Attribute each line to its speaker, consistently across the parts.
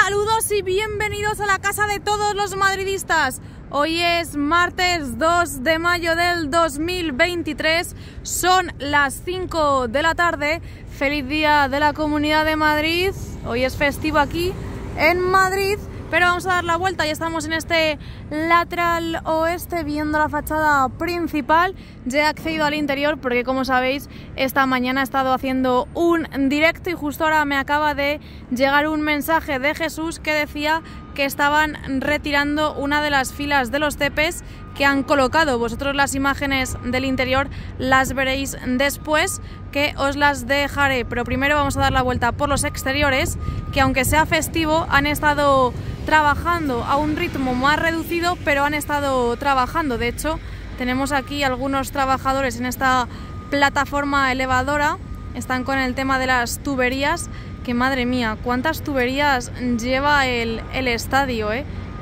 Speaker 1: Saludos y bienvenidos a la casa de todos los madridistas. Hoy es martes 2 de mayo del 2023, son las 5 de la tarde. Feliz día de la Comunidad de Madrid. Hoy es festivo aquí en Madrid, pero vamos a dar la vuelta. Ya estamos en este lateral oeste viendo la fachada principal. Ya he accedido al interior porque, como sabéis, esta mañana he estado haciendo un directo y justo ahora me acaba de llegar un mensaje de Jesús que decía que estaban retirando una de las filas de los cepes que han colocado. Vosotros las imágenes del interior las veréis después, que os las dejaré, pero primero vamos a dar la vuelta por los exteriores, que aunque sea festivo han estado trabajando a un ritmo más reducido, pero han estado trabajando. De hecho, tenemos aquí algunos trabajadores en esta plataforma elevadora, están con el tema de las tuberías, que madre mía, cuántas tuberías lleva el estadio,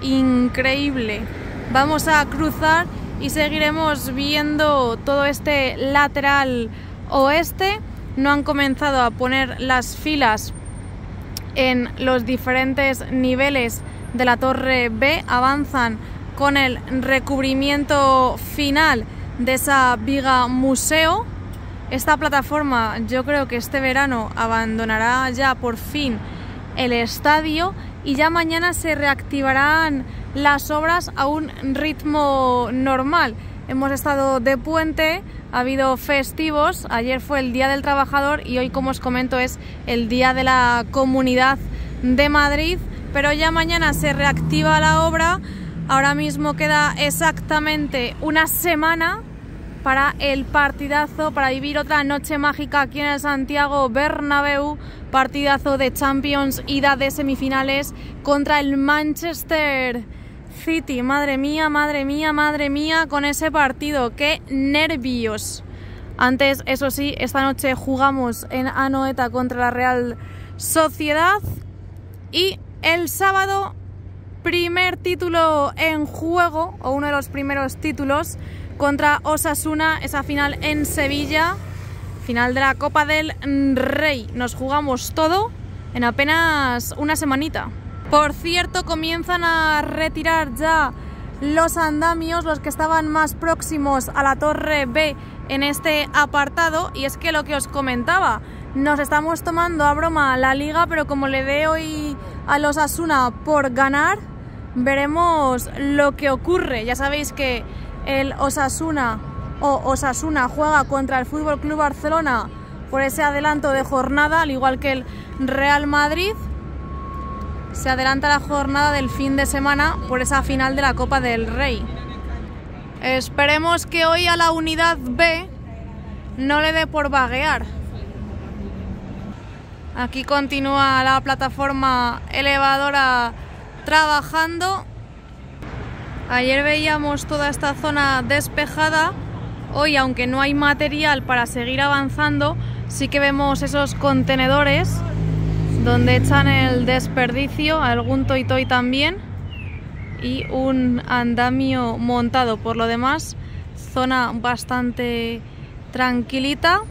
Speaker 1: increíble. Vamos a cruzar y seguiremos viendo todo este lateral oeste. No han comenzado a poner las filas en los diferentes niveles de la torre B, avanzan con el recubrimiento final de esa viga museo. Esta plataforma yo creo que este verano abandonará ya por fin el estadio y ya mañana se reactivarán las obras a un ritmo normal. Hemos estado de puente, ha habido festivos, ayer fue el Día del Trabajador y hoy, como os comento, es el Día de la Comunidad de Madrid, pero ya mañana se reactiva la obra. Ahora mismo queda exactamente una semana para el partidazo, para vivir otra noche mágica aquí en el Santiago Bernabéu, partidazo de Champions, ida de semifinales contra el Manchester City. Madre mía, madre mía, madre mía con ese partido, qué nervios. Antes, eso sí, esta noche jugamos en Anoeta contra la Real Sociedad y el sábado primer título en juego, o uno de los primeros títulos, contra Osasuna, esa final en Sevilla, final de la Copa del Rey. Nos jugamos todo en apenas una semanita. Por cierto, comienzan a retirar ya los andamios, los que estaban más próximos a la torre B en este apartado, y es que lo que os comentaba, nos estamos tomando a broma la liga, pero como le dé hoy a los Osasuna por ganar, veremos lo que ocurre. Ya sabéis que el Osasuna juega contra el Fútbol Club Barcelona por ese adelanto de jornada, al igual que el Real Madrid. Se adelanta la jornada del fin de semana por esa final de la Copa del Rey. Esperemos que hoy a la unidad B no le dé por vaguear. Aquí continúa la plataforma elevadora trabajando. Ayer veíamos toda esta zona despejada. Hoy, aunque no hay material para seguir avanzando, sí que vemos esos contenedores donde echan el desperdicio, algún toy también, y un andamio montado. Por lo demás, zona bastante tranquilita.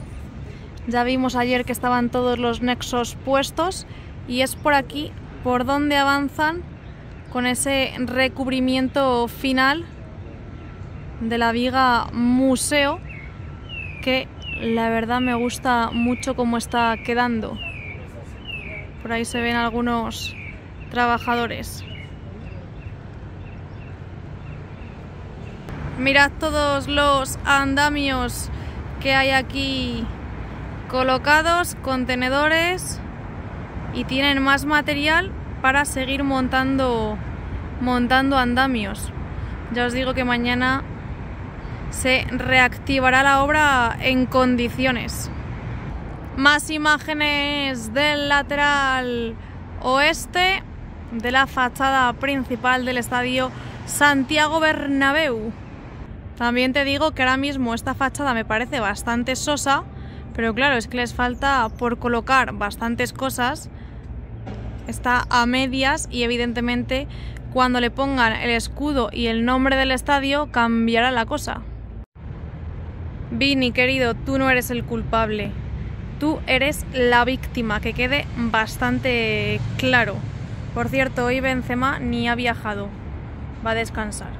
Speaker 1: Ya vimos ayer que estaban todos los nexos puestos y es por aquí por donde avanzan con ese recubrimiento final de la viga museo, que la verdad me gusta mucho cómo está quedando. Por ahí se ven algunos trabajadores. Mirad todos los andamios que hay aquí colocados, contenedores, y tienen más material para seguir montando andamios. Ya os digo que mañana se reactivará la obra en condiciones. Más imágenes del lateral oeste, de la fachada principal del estadio Santiago Bernabéu. También te digo que ahora mismo esta fachada me parece bastante sosa, pero claro, es que les falta por colocar bastantes cosas. Está a medias y evidentemente cuando le pongan el escudo y el nombre del estadio cambiará la cosa. Vini, querido, tú no eres el culpable. Tú eres la víctima, que quede bastante claro. Por cierto, hoy Benzema ni ha viajado, va a descansar.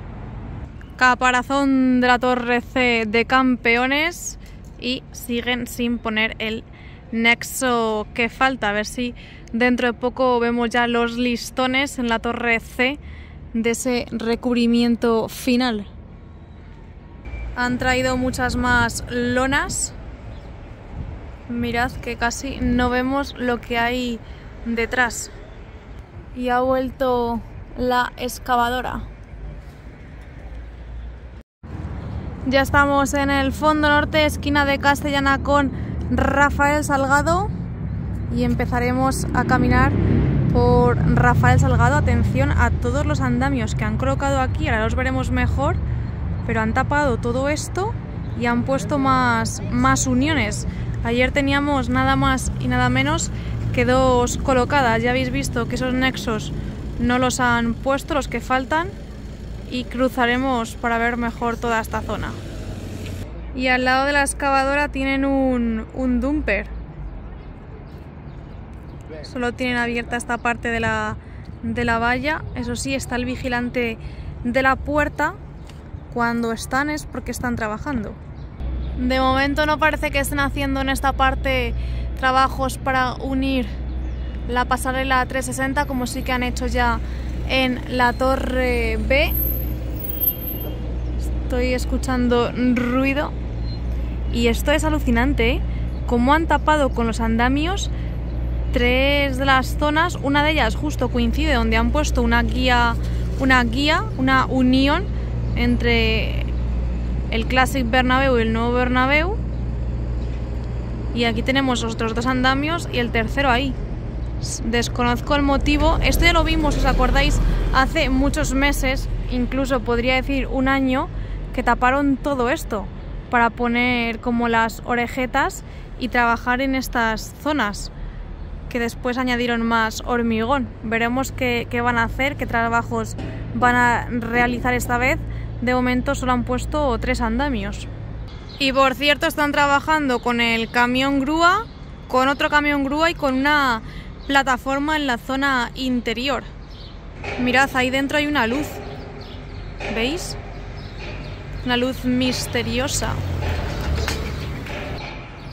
Speaker 1: Caparazón de la Torre C de campeones y siguen sin poner el nexo que falta. A ver si dentro de poco vemos ya los listones en la Torre C de ese recubrimiento final. Han traído muchas más lonas. Mirad que casi no vemos lo que hay detrás. Y ha vuelto la excavadora. Ya estamos en el fondo norte, esquina de Castellana con Rafael Salgado. Y empezaremos a caminar por Rafael Salgado. Atención a todos los andamios que han colocado aquí, ahora los veremos mejor. Pero han tapado todo esto y han puesto más uniones. Ayer teníamos nada más y nada menos que 2 colocadas. Ya habéis visto que esos nexos no los han puesto, los que faltan, y cruzaremos para ver mejor toda esta zona. Y al lado de la excavadora tienen un dumper. Solo tienen abierta esta parte de la valla. Eso sí, está el vigilante de la puerta. Cuando están es porque están trabajando. De momento no parece que estén haciendo en esta parte trabajos para unir la pasarela 360, como sí que han hecho ya en la Torre B. Estoy escuchando ruido y esto es alucinante, ¿eh? Cómo han tapado con los andamios 3 de las zonas. Una de ellas justo coincide donde han puesto una unión entre el Clásic Bernabéu y el nuevo Bernabéu. Y aquí tenemos los otros 2 andamios y el tercero ahí. Desconozco el motivo. Esto ya lo vimos, ¿os acordáis? Hace muchos meses, incluso podría decir un año, que taparon todo esto para poner como las orejetas y trabajar en estas zonas, que después añadieron más hormigón. Veremos qué van a hacer, qué trabajos van a realizar esta vez. De momento solo han puesto 3 andamios. Y por cierto, están trabajando con el camión grúa, con otro camión grúa y con una plataforma en la zona interior. Mirad, ahí dentro hay una luz. ¿Veis? Una luz misteriosa.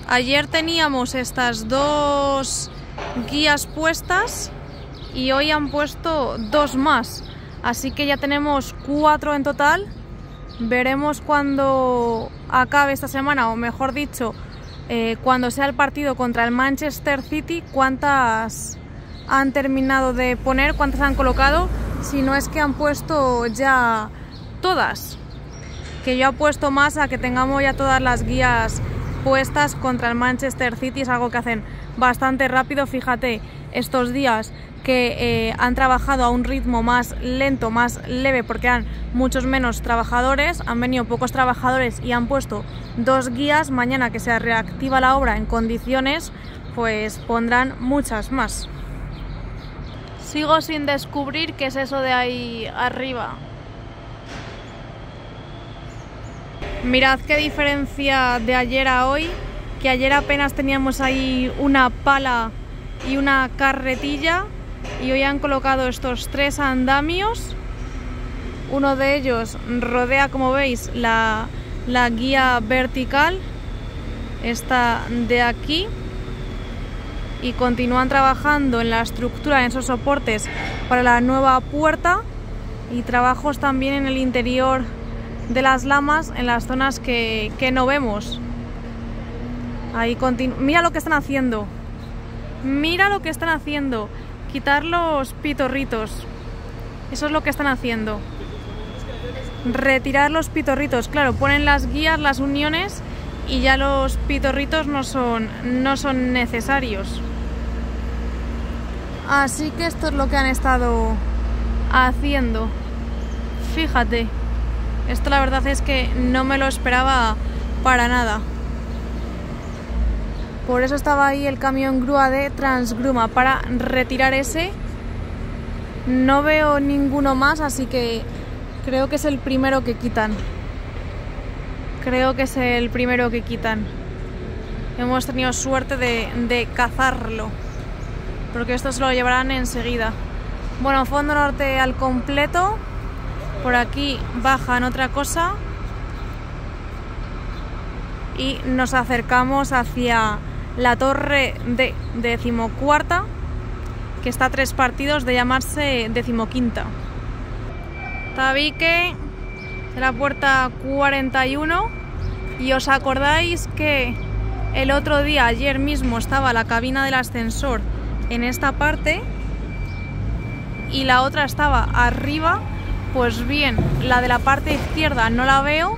Speaker 1: Ayer teníamos estas 2 guías puestas y hoy han puesto 2 más. Así que ya tenemos 4 en total. Veremos cuando acabe esta semana, o mejor dicho, cuando sea el partido contra el Manchester City, cuántas han terminado de poner, cuántas han colocado. Si no es que han puesto ya todas. Que yo apuesto más a que tengamos ya todas las guías puestas contra el Manchester City. Es algo que hacen bastante rápido. Fíjate, estos días que han trabajado a un ritmo más lento, más leve, porque eran muchos menos trabajadores, han venido pocos trabajadores y han puesto 2 guías. Mañana, que se reactiva la obra en condiciones, pues pondrán muchas más. Sigo sin descubrir qué es eso de ahí arriba. Mirad qué diferencia de ayer a hoy, que ayer apenas teníamos ahí una pala y una carretilla, y hoy han colocado estos 3 andamios. Uno de ellos rodea, como veis, la guía vertical, esta de aquí, y continúan trabajando en la estructura, en esos soportes para la nueva puerta, y trabajos también en el interior de las lamas, en las zonas que no vemos. Ahí mira lo que están haciendo. Mira lo que están haciendo. Quitar los pitorritos. Eso es lo que están haciendo. Retirar los pitorritos. Claro, ponen las guías, las uniones, y ya los pitorritos no son necesarios. Así que esto es lo que han estado haciendo. Fíjate. Esto la verdad es que no me lo esperaba para nada. Por eso estaba ahí el camión grúa de Transgruma, para retirar ese. No veo ninguno más, así que creo que es el primero que quitan. Creo que es el primero que quitan. Hemos tenido suerte de cazarlo, porque esto se lo llevarán enseguida. Bueno, fondo norte al completo. Por aquí bajan otra cosa. Y nos acercamos hacia la torre de 14ª, que está a 3 partidos de llamarse 15ª. Tabique de la puerta 41. Y os acordáis que el otro día, ayer mismo, estaba la cabina del ascensor en esta parte y la otra estaba arriba. Pues bien, la de la parte izquierda no la veo,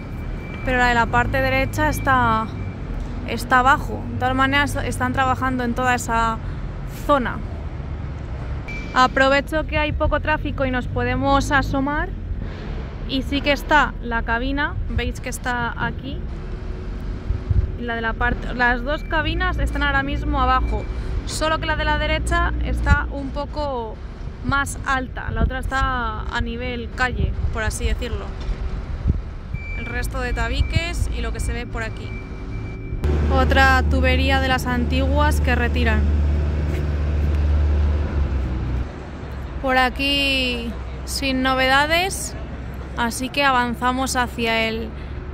Speaker 1: pero la de la parte derecha está abajo. De todas maneras, están trabajando en toda esa zona. Aprovecho que hay poco tráfico y nos podemos asomar. Y sí que está la cabina, veis que está aquí. La de la parte, las dos cabinas están ahora mismo abajo, solo que la de la derecha está un poco más alta, la otra está a nivel calle, por así decirlo. El resto de tabiques y lo que se ve por aquí. Otra tubería de las antiguas que retiran. Por aquí sin novedades, así que avanzamos hacia el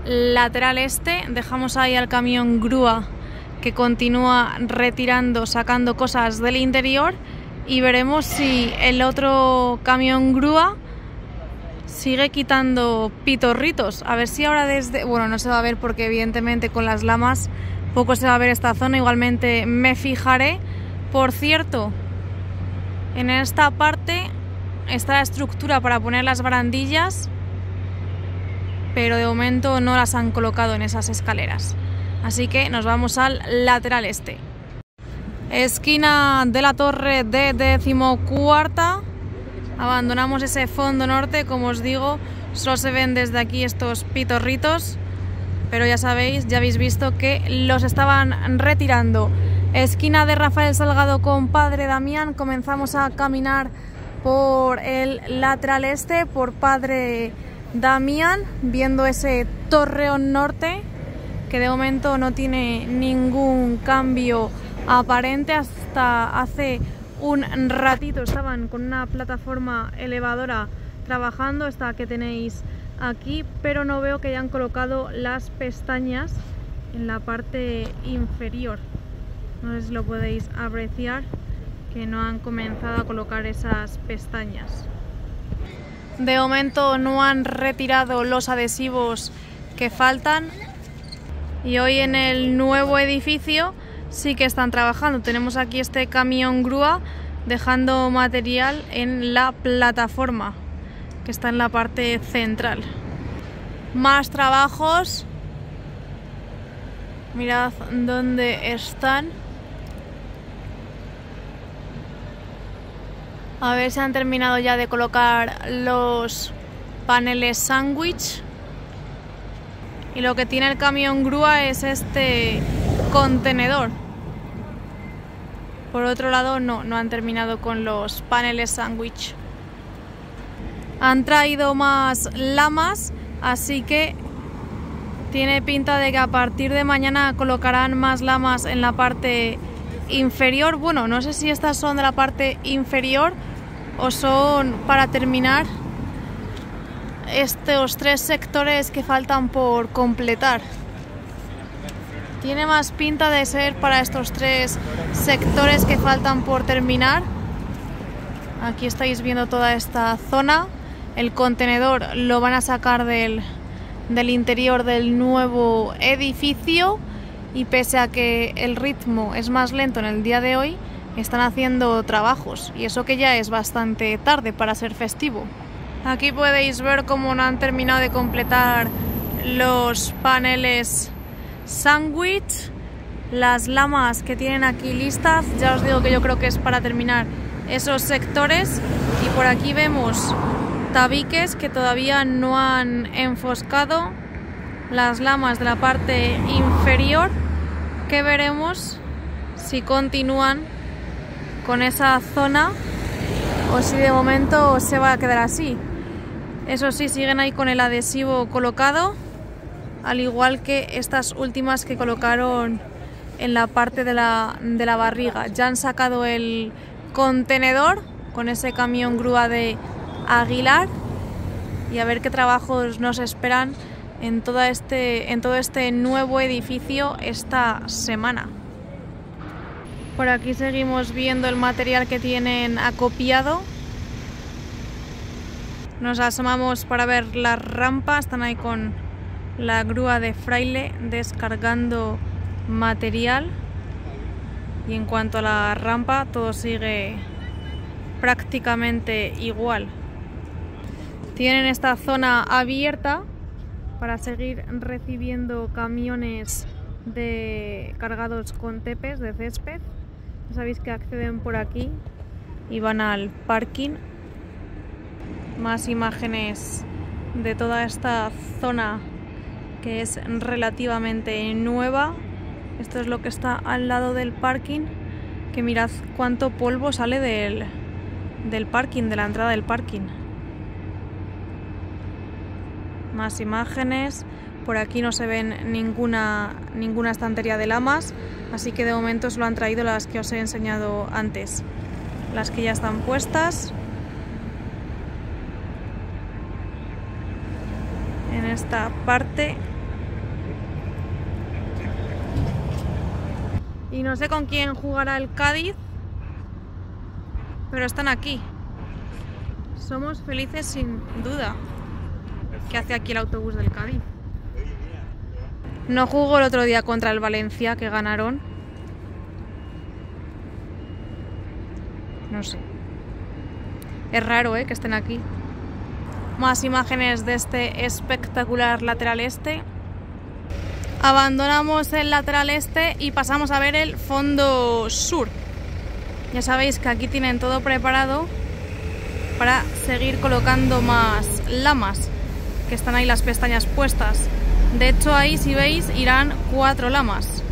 Speaker 1: lateral este. Dejamos ahí al camión grúa que continúa retirando, sacando cosas del interior, y veremos si el otro camión grúa sigue quitando pitorritos. A ver si ahora desde... Bueno, no se va a ver porque evidentemente con las lamas poco se va a ver esta zona. Igualmente me fijaré. Por cierto, en esta parte está la estructura para poner las barandillas, pero de momento no las han colocado en esas escaleras. Así que nos vamos al lateral este. Esquina de la torre de 14ª. Abandonamos ese fondo norte, como os digo, solo se ven desde aquí estos pitorritos, pero ya sabéis, ya habéis visto que los estaban retirando. Esquina de Rafael Salgado con Padre Damián. Comenzamos a caminar por el lateral este, por Padre Damián, viendo ese torreón norte que de momento no tiene ningún cambio aparente. Hasta hace un ratito estaban con una plataforma elevadora trabajando, esta que tenéis aquí, pero no veo que hayan colocado las pestañas en la parte inferior. No sé si lo podéis apreciar, que no han comenzado a colocar esas pestañas. De momento no han retirado los adhesivos que faltan, y hoy en el nuevo edificio sí que están trabajando. Tenemos aquí este camión grúa dejando material en la plataforma que está en la parte central. Más trabajos. Mirad dónde están. A ver si han terminado ya de colocar los paneles sándwich. Y lo que tiene el camión grúa es este contenedor. Por otro lado, no han terminado con los paneles sándwich. Han traído más lamas, así que tiene pinta de que a partir de mañana colocarán más lamas en la parte inferior. Bueno, no sé si estas son de la parte inferior o son para terminar estos 3 sectores que faltan por completar. Tiene más pinta de ser para estos 3 sectores que faltan por terminar. Aquí estáis viendo toda esta zona. El contenedor lo van a sacar del interior del nuevo edificio, y pese a que el ritmo es más lento en el día de hoy, están haciendo trabajos, y eso que ya es bastante tarde para ser festivo. Aquí podéis ver cómo no han terminado de completar los paneles sándwich, las lamas que tienen aquí listas. Ya os digo que yo creo que es para terminar esos sectores. Y por aquí vemos tabiques que todavía no han enfoscado, las lamas de la parte inferior, que veremos si continúan con esa zona o si de momento se va a quedar así. Eso sí, siguen ahí con el adhesivo colocado, al igual que estas últimas que colocaron en la parte de la barriga. Ya han sacado el contenedor con ese camión grúa de Aguilar y a ver qué trabajos nos esperan en todo este nuevo edificio esta semana. Por aquí seguimos viendo el material que tienen acopiado. Nos asomamos para ver la rampa, están ahí con la grúa de Fraile descargando material. Y en cuanto a la rampa, todo sigue prácticamente igual. Tienen esta zona abierta para seguir recibiendo camiones cargados con tepes de césped. Ya sabéis que acceden por aquí y van al parking. Más imágenes de toda esta zona que es relativamente nueva. Esto es lo que está al lado del parking, que mirad cuánto polvo sale del parking, de la entrada del parking. Más imágenes. Por aquí no se ven ninguna estantería de lamas, así que de momento solo han traído las que os he enseñado antes, las que ya están puestas. En esta parte. Y no sé con quién jugará el Cádiz, pero están aquí. Somos felices sin duda. ¿Qué hace aquí el autobús del Cádiz? No jugó el otro día contra el Valencia, que ganaron. No sé. Es raro, que estén aquí. Más imágenes de este espectacular lateral este. Abandonamos el lateral este y pasamos a ver el fondo sur. Ya sabéis que aquí tienen todo preparado para seguir colocando más lamas, que están ahí las pestañas puestas. De hecho, ahí, si veis, irán 4 lamas.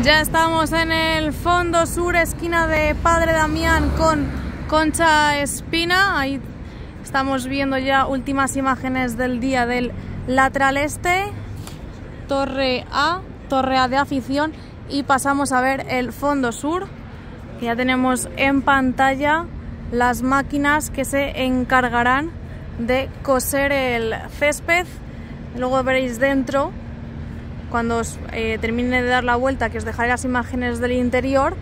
Speaker 1: Ya estamos en el fondo sur, esquina de Padre Damián con Concha Espina. Ahí estamos viendo ya últimas imágenes del día del lateral este, Torre A de afición, y pasamos a ver el fondo sur, que ya tenemos en pantalla las máquinas que se encargarán de coser el césped. Luego veréis dentro, cuando os termine de dar la vuelta, que os dejaré las imágenes del interior,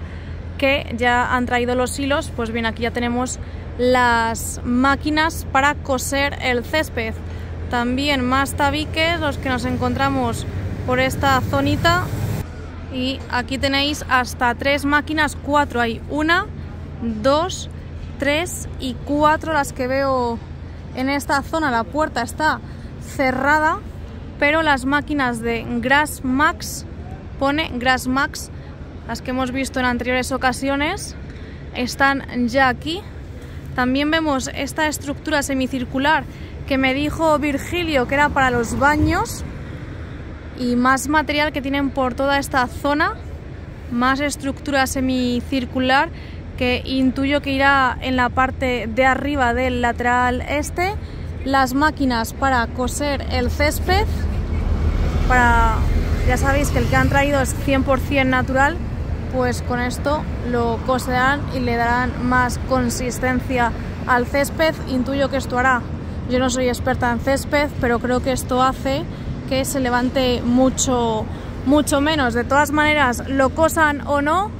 Speaker 1: que ya han traído los hilos. Pues bien, aquí ya tenemos las máquinas para coser el césped. También más tabiques, los que nos encontramos por esta zonita. Y aquí tenéis hasta 3 máquinas, 4 hay. 1, 2, 3 y 4 las que veo en esta zona. La puerta está cerrada, pero las máquinas de Grassmax, pone Grassmax, las que hemos visto en anteriores ocasiones, están ya aquí. También vemos esta estructura semicircular que me dijo Virgilio que era para los baños, y más material que tienen por toda esta zona, más estructura semicircular que intuyo que irá en la parte de arriba del lateral este. Las máquinas para coser el césped, ya sabéis que el que han traído es 100% natural, pues con esto lo coserán y le darán más consistencia al césped. Intuyo que esto hará, yo no soy experta en césped, pero creo que esto hace que se levante mucho menos. De todas maneras, lo cosan o no,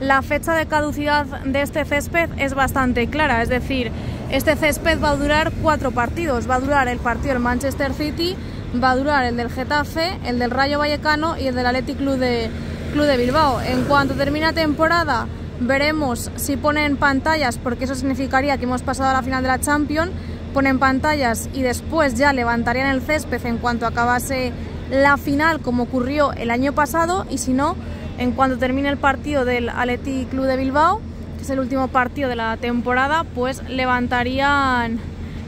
Speaker 1: la fecha de caducidad de este césped es bastante clara, es decir, este césped va a durar 4 partidos. Va a durar el partido del Manchester City, va a durar el del Getafe, el del Rayo Vallecano y el del Athletic Club de Bilbao. En cuanto termine la temporada, veremos si ponen pantallas, porque eso significaría que hemos pasado a la final de la Champions. Ponen pantallas y después ya levantarían el césped en cuanto acabase la final, como ocurrió el año pasado, y si no, en cuanto termine el partido del Athletic Club de Bilbao, que es el último partido de la temporada, pues levantarían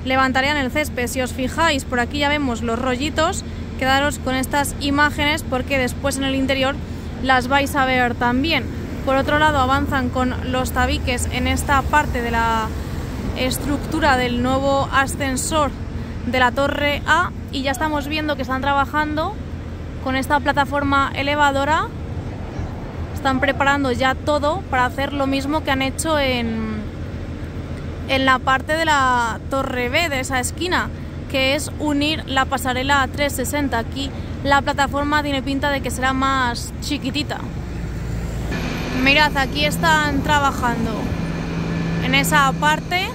Speaker 1: el césped. Si os fijáis, por aquí ya vemos los rollitos. Quedaros con estas imágenes porque después en el interior las vais a ver también. Por otro lado, avanzan con los tabiques en esta parte de la estructura del nuevo ascensor de la Torre A, y ya estamos viendo que están trabajando con esta plataforma elevadora. están preparando ya todo para hacer lo mismo que han hecho en la parte de la Torre B de esa esquina, que es unir la pasarela 360. Aquí la plataforma tiene pinta de que será más chiquitita. Mirad, aquí están trabajando en esa parte.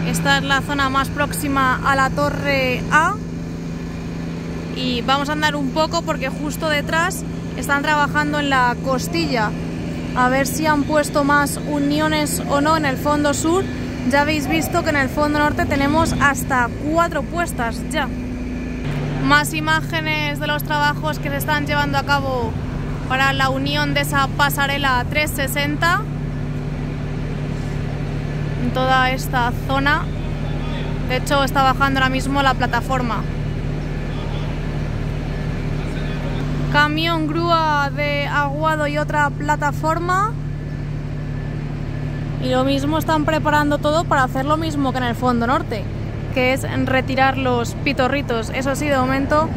Speaker 1: Esta es la zona más próxima a la Torre A. Y vamos a andar un poco porque justo detrás están trabajando en la costilla. A ver si han puesto más uniones o no en el fondo sur. Ya habéis visto que en el fondo norte tenemos hasta 4 puestas ya. Más imágenes de los trabajos que se están llevando a cabo para la unión de esa pasarela 360 en toda esta zona. De hecho, está bajando ahora mismo la plataforma. Camión grúa de aguado y otra plataforma. Y lo mismo, están preparando todo para hacer lo mismo que en el fondo norte, que es retirar los pitorritos. Eso sí, de momento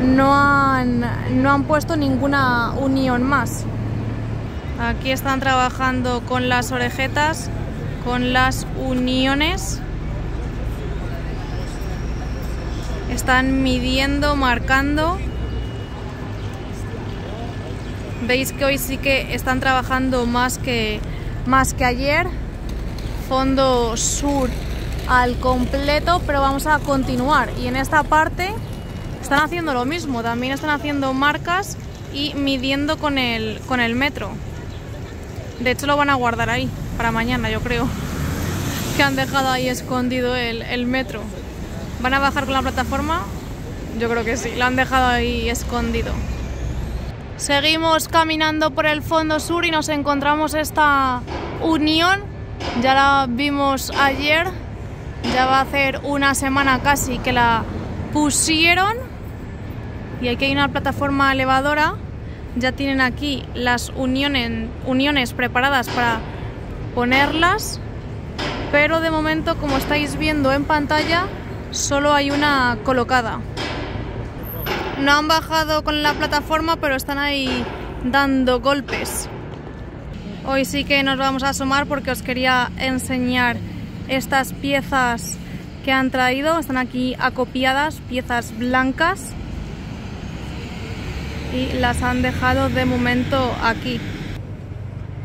Speaker 1: no han puesto ninguna unión más. Aquí están trabajando con las orejetas, con las uniones. Están midiendo, marcando. Veis que hoy sí que están trabajando más que ayer. Fondo sur al completo, pero vamos a continuar. Y en esta parte están haciendo lo mismo, también están haciendo marcas y midiendo con el metro. De hecho lo van a guardar ahí para mañana, yo creo, que han dejado ahí escondido el metro. ¿Van a bajar con la plataforma? Yo creo que sí, lo han dejado ahí escondido. Seguimos caminando por el fondo sur y nos encontramos esta unión. Ya la vimos ayer, ya va a hacer una semana casi que la pusieron. Y aquí hay una plataforma elevadora. Ya tienen aquí las uniones preparadas para ponerlas. Pero de momento, como estáis viendo en pantalla, solo hay una colocada. No han bajado con la plataforma, pero están ahí dando golpes. Hoy sí que nos vamos a asomar porque os quería enseñar estas piezas que han traído. Están aquí acopiadas, piezas blancas, y las han dejado de momento aquí.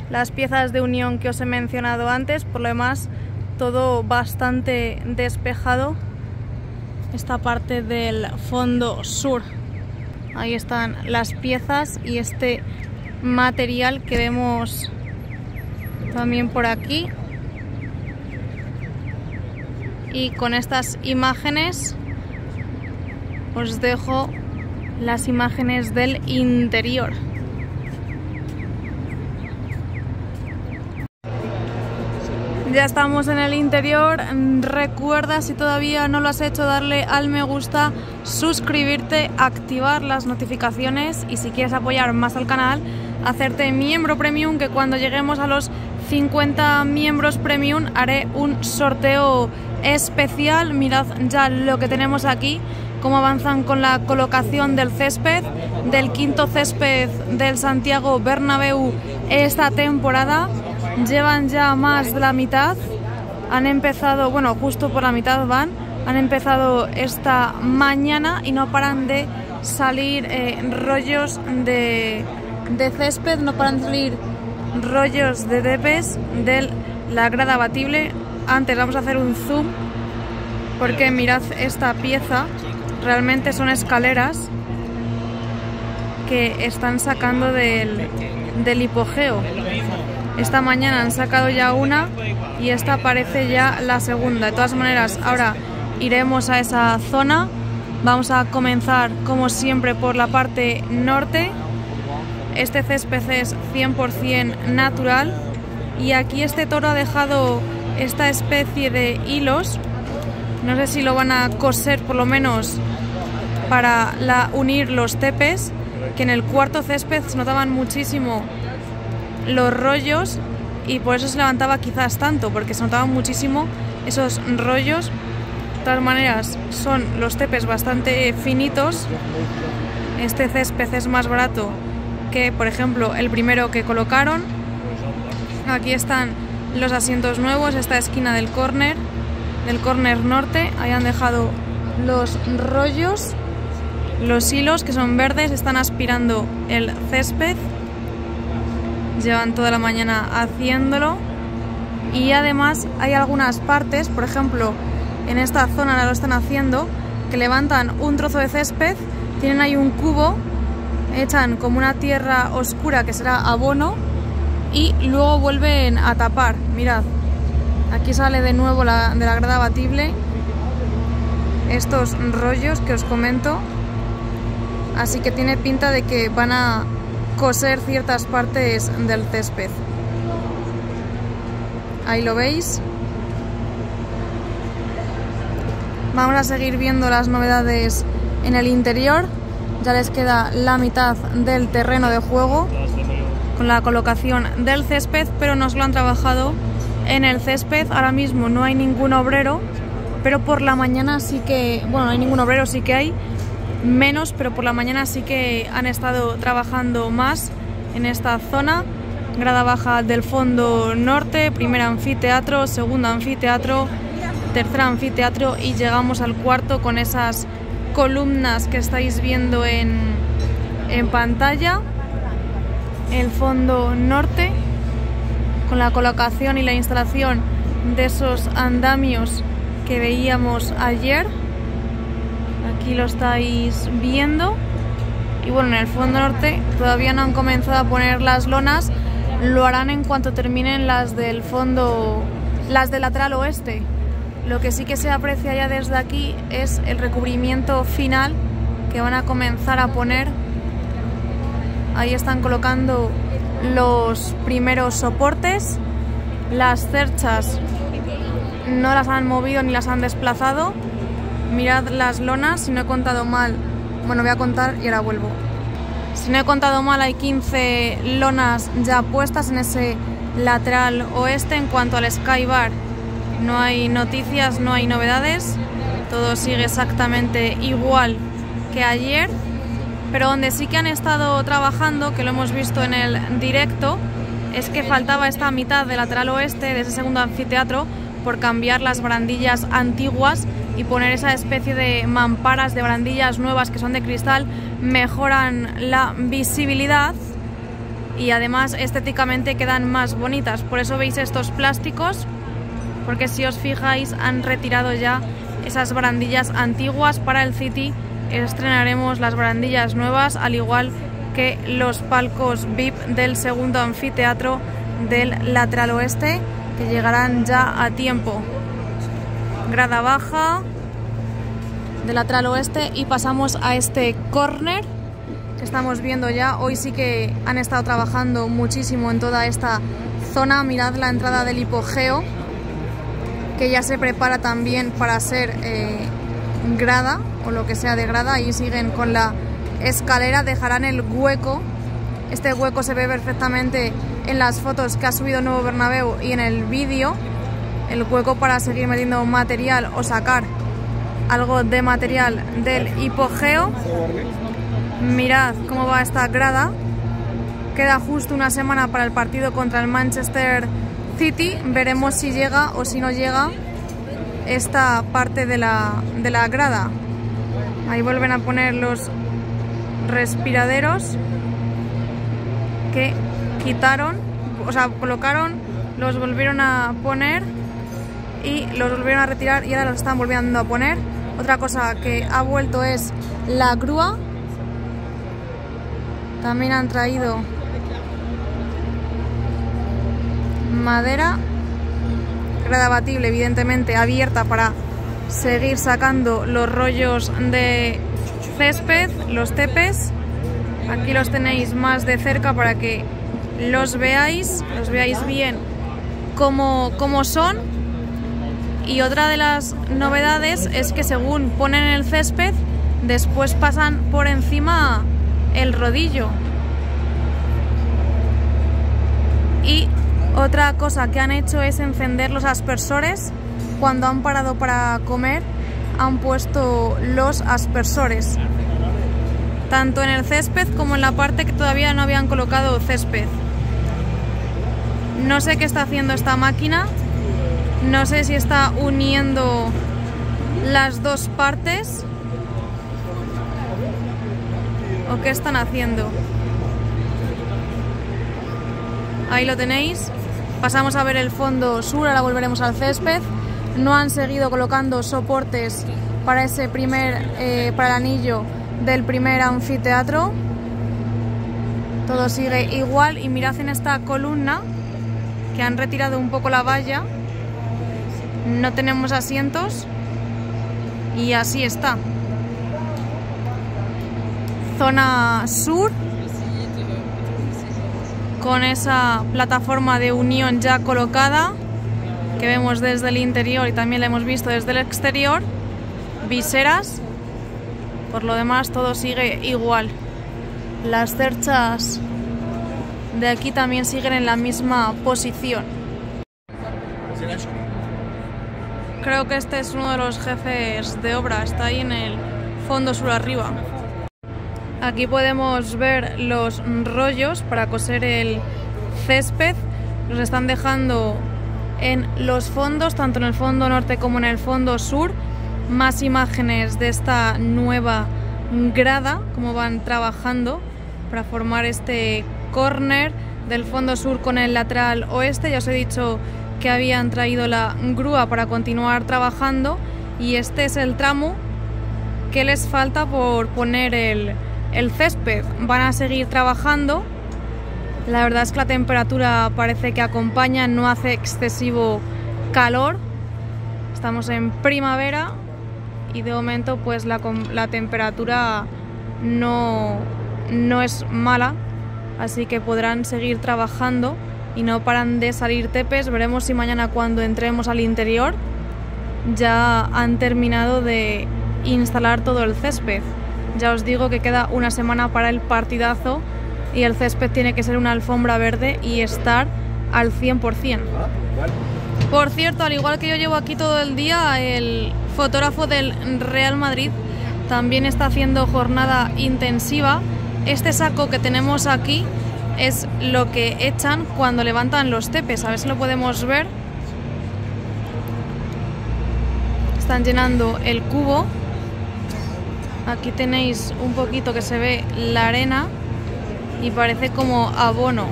Speaker 1: Las piezas de unión que os he mencionado antes, por lo demás todo bastante despejado. Esta parte del fondo sur, ahí están las piezas y este material que vemos también por aquí. Y con estas imágenes os dejo las imágenes del interior. Ya estamos en el interior. Recuerda, si todavía no lo has hecho, darle al me gusta, suscribirte, activar las notificaciones y si quieres apoyar más al canal, hacerte miembro premium, que cuando lleguemos a los 50 miembros premium haré un sorteo especial. Mirad ya lo que tenemos aquí, cómo avanzan con la colocación del césped, del quinto césped del Santiago Bernabéu esta temporada. Llevan ya más de la mitad, han empezado, bueno, justo por la mitad van, han empezado esta mañana y no paran de salir rollos de césped, no paran de salir rollos de tepes de la grada batible. Antes vamos a hacer un zoom porque mirad esta pieza, realmente son escaleras que están sacando del hipogeo. Esta mañana han sacado ya una y esta parece ya la segunda. De todas maneras, ahora iremos a esa zona. Vamos a comenzar, como siempre, por la parte norte. Este césped es 100% natural y aquí este toro ha dejado esta especie de hilos. No sé si lo van a coser por lo menos para unir los tepes, que en el cuarto césped se notaban muchísimo los rollos y por eso se levantaba quizás tanto, porque se notaban muchísimo esos rollos. De todas maneras, son los tepes bastante finitos este césped es más barato que, por ejemplo, el primero que colocaron. Aquí están los asientos nuevos, esta esquina del córner norte. Ahí han dejado los rollos, los hilos que son verdes, están aspirando el césped. Llevan toda la mañana haciéndolo. Y además hay algunas partes, por ejemplo, en esta zona ahora lo están haciendo, que levantan un trozo de césped, tienen ahí un cubo, echan como una tierra oscura que será abono y luego vuelven a tapar. Mirad, aquí sale de nuevo de la grada batible estos rollos que os comento, así que tiene pinta de que van a coser ciertas partes del césped. Ahí lo veis. Vamos a seguir viendo las novedades en el interior. Ya les queda la mitad del terreno de juego con la colocación del césped, pero nos lo han trabajado en el césped. Ahora mismo no hay ningún obrero, pero por la mañana sí que... Bueno, no hay ningún obrero, sí que hay menos, pero por la mañana sí que han estado trabajando más en esta zona. Grada baja del fondo norte, primer anfiteatro, segundo anfiteatro, tercer anfiteatro y llegamos al cuarto con esas columnas que estáis viendo en pantalla. El fondo norte con la colocación y la instalación de esos andamios que veíamos ayer. Aquí lo estáis viendo. Y bueno, en el fondo norte todavía no han comenzado a poner las lonas. Lo harán en cuanto terminen las del fondo, las del lateral oeste. Lo que sí que se aprecia ya desde aquí es el recubrimiento final que van a comenzar a poner. Ahí están colocando los primeros soportes. Las cerchas no las han movido ni las han desplazado. Mirad las lonas, si no he contado mal, bueno, voy a contar y ahora vuelvo. Si no he contado mal, hay 15 lonas ya puestas en ese lateral oeste. En cuanto al Skybar, no hay noticias, no hay novedades. Todo sigue exactamente igual que ayer. Pero donde sí que han estado trabajando, que lo hemos visto en el directo, es que faltaba esta mitad del lateral oeste de ese segundo anfiteatro por cambiar las barandillas antiguas y poner esa especie de mamparas de barandillas nuevas que son de cristal. Mejoran la visibilidad y además estéticamente quedan más bonitas. Por eso veis estos plásticos, porque si os fijáis han retirado ya esas barandillas antiguas. Para el City estrenaremos las barandillas nuevas, al igual que los palcos VIP del segundo anfiteatro del lateral oeste, que llegarán ya a tiempo. Grada baja del lateral oeste y pasamos a este córner que estamos viendo ya. Hoy sí que han estado trabajando muchísimo en toda esta zona. Mirad la entrada del hipogeo, que ya se prepara también para ser grada o lo que sea de grada. Ahí siguen con la escalera, dejarán el hueco. Este hueco se ve perfectamente en las fotos que ha subido Nuevo Bernabéu y en el vídeo. El hueco para seguir metiendo material o sacar algo de material del hipogeo. Mirad cómo va esta grada. Queda justo una semana para el partido contra el Manchester City. Veremos si llega o si no llega esta parte de la grada. Ahí vuelven a poner los respiraderos que quitaron, o sea, colocaron, los volvieron a poner y los volvieron a retirar y ahora los están volviendo a poner. Otra cosa que ha vuelto es la grúa. También han traído madera, grada batible evidentemente abierta para seguir sacando los rollos de césped, los tepes. Aquí los tenéis más de cerca para que los veáis bien cómo son. Y otra de las novedades es que según ponen el césped, después pasan por encima el rodillo. Y otra cosa que han hecho es encender los aspersores. Cuando han parado para comer, han puesto los aspersores. tanto en el césped como en la parte que todavía no habían colocado césped. No sé qué está haciendo esta máquina, no sé si está uniendo las dos partes o qué están haciendo. Ahí lo tenéis. Pasamos a ver el fondo sur, ahora volveremos al césped. No han seguido colocando soportes para ese para el anillo del primer anfiteatro. Todo sigue igual y mirad en esta columna que han retirado un poco la valla. No tenemos asientos y así está. Zona sur, con esa plataforma de unión ya colocada que vemos desde el interior y también la hemos visto desde el exterior. Viseras. Por lo demás todo sigue igual. Las cerchas de aquí también siguen en la misma posición. Creo que este es uno de los jefes de obra, está ahí en el fondo sur arriba. Aquí podemos ver los rollos para coser el césped. Los están dejando en los fondos, tanto en el fondo norte como en el fondo sur. Más imágenes de esta nueva grada, cómo van trabajando para formar este córner del fondo sur con el lateral oeste. Ya os he dicho que habían traído la grúa para continuar trabajando y este es el tramo que les falta por poner el césped. Van a seguir trabajando. La verdad es que la temperatura parece que acompaña, no hace excesivo calor. Estamos en primavera y de momento pues la temperatura no es mala, así que podrán seguir trabajando y no paran de salir tepes. Veremos si mañana, cuando entremos al interior, ya han terminado de instalar todo el césped. Ya os digo que queda una semana para el partidazo y el césped tiene que ser una alfombra verde y estar al 100%. Por cierto, al igual que yo llevo aquí todo el día, el fotógrafo del Real Madrid también está haciendo jornada intensiva. Este saco que tenemos aquí es lo que echan cuando levantan los tepes. A ver si lo podemos ver. Están llenando el cubo. Aquí tenéis un poquito que se ve la arena y parece como abono.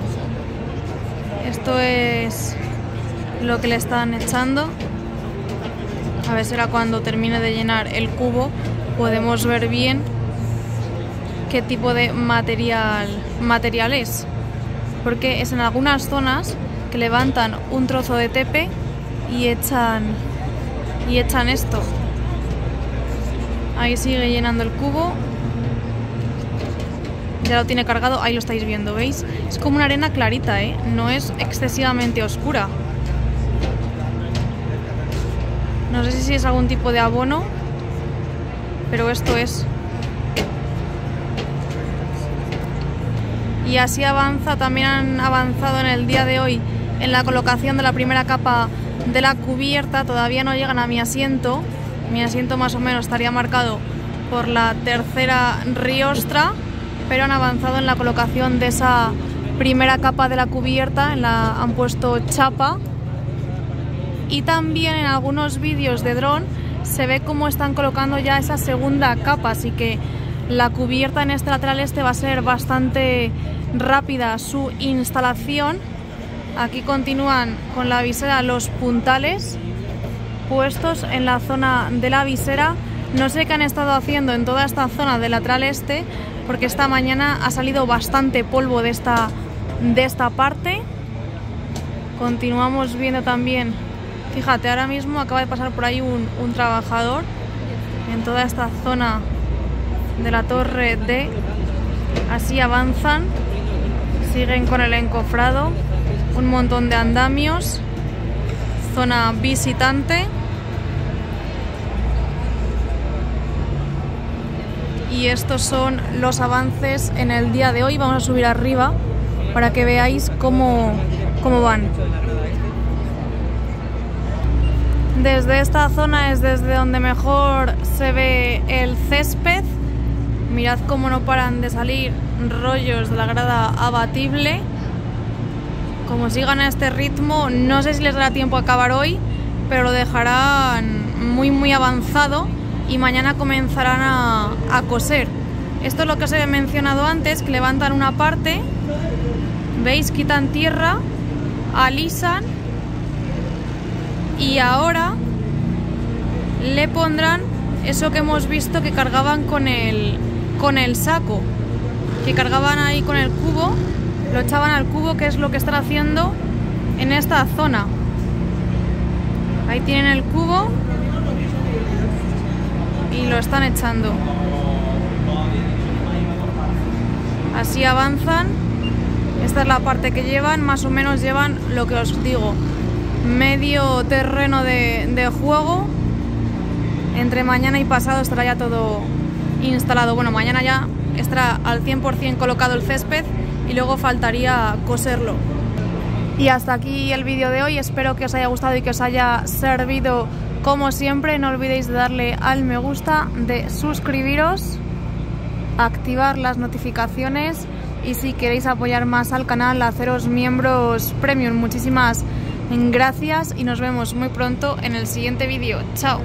Speaker 1: Esto es lo que le están echando. A ver, será cuando termine de llenar el cubo podemos ver bien qué tipo de material es, porque es en algunas zonas que levantan un trozo de tepe y echan esto. Ahí sigue llenando el cubo. Ya lo tiene cargado, ahí lo estáis viendo, ¿veis? Es como una arena clarita, ¿eh? No es excesivamente oscura. No sé si es algún tipo de abono, pero esto es. Y así avanza, también han avanzado en el día de hoy en la colocación de la primera capa de la cubierta. Todavía no llegan a mi asiento. Mi asiento más o menos estaría marcado por la tercera riostra, pero han avanzado en la colocación de esa primera capa de la cubierta, han puesto chapa. Y también en algunos vídeos de dron se ve cómo están colocando ya esa segunda capa, así que la cubierta en este lateral este va a ser bastante rápida su instalación. Aquí continúan con la visera los puntales puestos en la zona de la visera. No sé qué han estado haciendo en toda esta zona del lateral este, porque esta mañana ha salido bastante polvo de esta parte. Continuamos viendo también, fíjate, ahora mismo acaba de pasar por ahí un trabajador en toda esta zona de la torre D. Así avanzan, siguen con el encofrado, un montón de andamios, zona visitante. Y estos son los avances en el día de hoy. Vamos a subir arriba para que veáis cómo van. Desde esta zona es desde donde mejor se ve el césped. Mirad cómo no paran de salir rollos de la grada abatible. Como sigan a este ritmo, no sé si les dará tiempo a acabar hoy, pero lo dejarán muy avanzado y mañana comenzarán a coser. Esto es lo que os he mencionado antes, que levantan una parte, veis, quitan tierra, alisan y ahora le pondrán eso que hemos visto que cargaban con el saco, que cargaban ahí con el cubo, lo echaban al cubo, que es lo que están haciendo en esta zona. Ahí tienen el cubo y lo están echando. Así avanzan. Esta es la parte que llevan, más o menos llevan lo que os digo, medio terreno de juego. Entre mañana y pasado estará ya todo instalado. Bueno, mañana ya estará al 100% colocado el césped y luego faltaría coserlo. Y hasta aquí el vídeo de hoy. Espero que os haya gustado y que os haya servido como siempre. No olvidéis de darle al me gusta, de suscribiros, activar las notificaciones y si queréis apoyar más al canal, haceros miembros premium. Muchísimas gracias y nos vemos muy pronto en el siguiente vídeo. Chao.